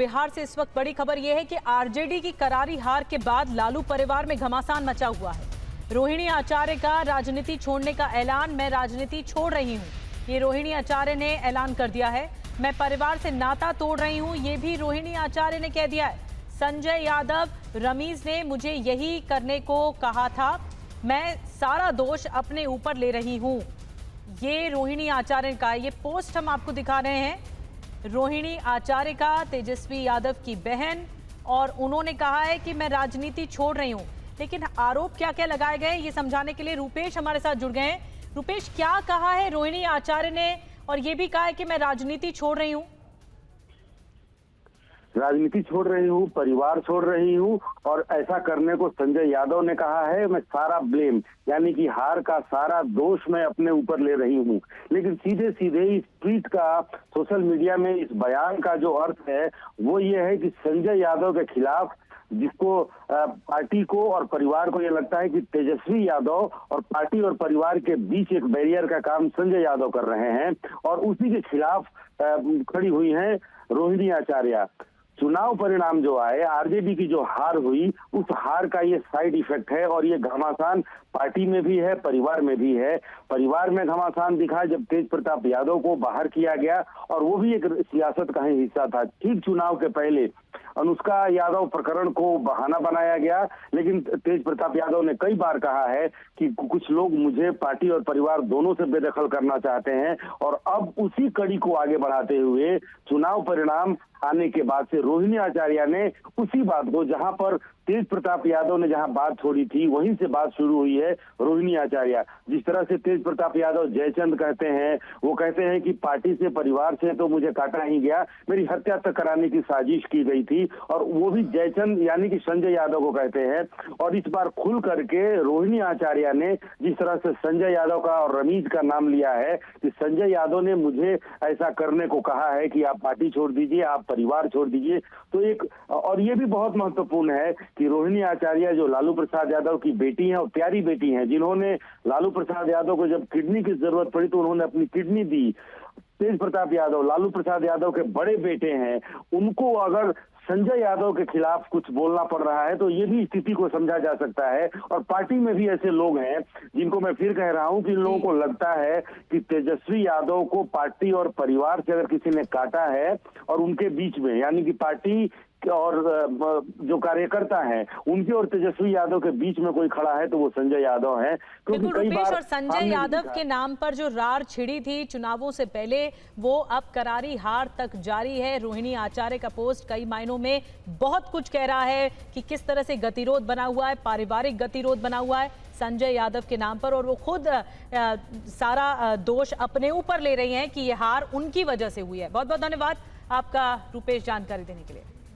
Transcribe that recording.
बिहार से इस वक्त बड़ी खबर यह है कि आरजेडी की करारी हार के बाद लालू परिवार में घमासान मचा हुआ है। रोहिणी आचार्य का राजनीति छोड़ने का ऐलान, मैं राजनीति छोड़ रही हूं, ये रोहिणी आचार्य ने ऐलान कर दिया है। मैं परिवार से नाता तोड़ रही हूं, ये भी रोहिणी आचार्य ने कह दिया है। संजय यादव, रमीज ने मुझे यही करने को कहा था, मैं सारा दोष अपने ऊपर ले रही हूं, ये रोहिणी आचार्य का ये पोस्ट हम आपको दिखा रहे हैं। रोहिणी आचार्य का, तेजस्वी यादव की बहन, और उन्होंने कहा है कि मैं राजनीति छोड़ रही हूं। लेकिन आरोप क्या क्या लगाए गए ये समझाने के लिए रूपेश हमारे साथ जुड़ गए हैं। रूपेश, क्या कहा है रोहिणी आचार्य ने, और ये भी कहा है कि मैं राजनीति छोड़ रही हूं? राजनीति छोड़ रही हूँ, परिवार छोड़ रही हूँ, और ऐसा करने को संजय यादव ने कहा है। मैं सारा ब्लेम यानी कि हार का सारा दोष मैं अपने ऊपर ले रही हूँ। लेकिन सीधे सीधे इस ट्वीट का, सोशल मीडिया में इस बयान का जो अर्थ है वो ये है कि संजय यादव के खिलाफ, जिसको पार्टी को और परिवार को ये लगता है कि तेजस्वी यादव और पार्टी और परिवार के बीच एक बैरियर का काम संजय यादव कर रहे हैं, और उसी के खिलाफ खड़ी हुई है रोहिणी आचार्य। चुनाव परिणाम जो आए, आरजेडी की जो हार हुई, उस हार का ये साइड इफेक्ट है, और ये घमासान पार्टी में भी है, परिवार में भी है। परिवार में घमासान दिखा जब तेज प्रताप यादव को बाहर किया गया, और वो भी एक सियासत का ही हिस्सा था। ठीक चुनाव के पहले अनुष्का यादव प्रकरण को बहाना बनाया गया, लेकिन तेज प्रताप यादव ने कई बार कहा है कि कुछ लोग मुझे पार्टी और परिवार दोनों से बेदखल करना चाहते हैं, और अब उसी कड़ी को आगे बढ़ाते हुए चुनाव परिणाम आने के बाद से रोहिणी आचार्य ने उसी बात को, जहां पर तेज प्रताप यादव ने जहां बात छोड़ी थी वहीं से बात शुरू हुई है रोहिणी आचार्य। जिस तरह से तेज प्रताप यादव जयचंद कहते हैं, वो कहते हैं कि पार्टी से, परिवार से तो मुझे काटा ही गया, मेरी हत्या तक कराने की साजिश की गई थी, और वो भी जयचंद यानी कि संजय यादव को कहते हैं। और इस बार खुल करके रोहिणी आचार्य ने जिस तरह से संजय यादव का और रमीज का नाम लिया है कि संजय यादव ने मुझे ऐसा करने को कहा है कि आप पार्टी छोड़ दीजिए, आप परिवार छोड़ दीजिए, तो एक, और ये भी बहुत महत्वपूर्ण है कि रोहिणी आचार्य जो लालू प्रसाद यादव की बेटी हैं और प्यारी बेटी हैं, जिन्होंने लालू प्रसाद यादव को जब किडनी की जरूरत पड़ी तो उन्होंने अपनी किडनी दी। तेज प्रताप यादव लालू प्रसाद यादव के बड़े बेटे हैं, उनको अगर संजय यादव के खिलाफ कुछ बोलना पड़ रहा है तो ये भी स्थिति को समझा जा सकता है। और पार्टी में भी ऐसे लोग हैं जिनको मैं फिर कह रहा हूं कि इन लोगों को लगता है कि तेजस्वी यादव को पार्टी और परिवार से अगर किसी ने काटा है, और उनके बीच में यानी कि पार्टी और जो कार्यकर्ता हैं उनके और तेजस्वी यादव के बीच में कोई खड़ा है तो वो संजय यादव है। क्योंकि कई बार, और संजय यादव के नाम पर जो रार छिड़ी थी चुनावों से पहले, वो अब करारी हार तक जारी है। रोहिणी आचार्य का पोस्ट कई मायनों में बहुत कुछ कह रहा है कि किस तरह से गतिरोध बना हुआ है, पारिवारिक गतिरोध बना हुआ है संजय यादव के नाम पर, और वो खुद सारा दोष अपने ऊपर ले रही हैं कि ये हार उनकी वजह से हुई है। बहुत बहुत धन्यवाद आपका रूपेश, जानकारी देने के लिए।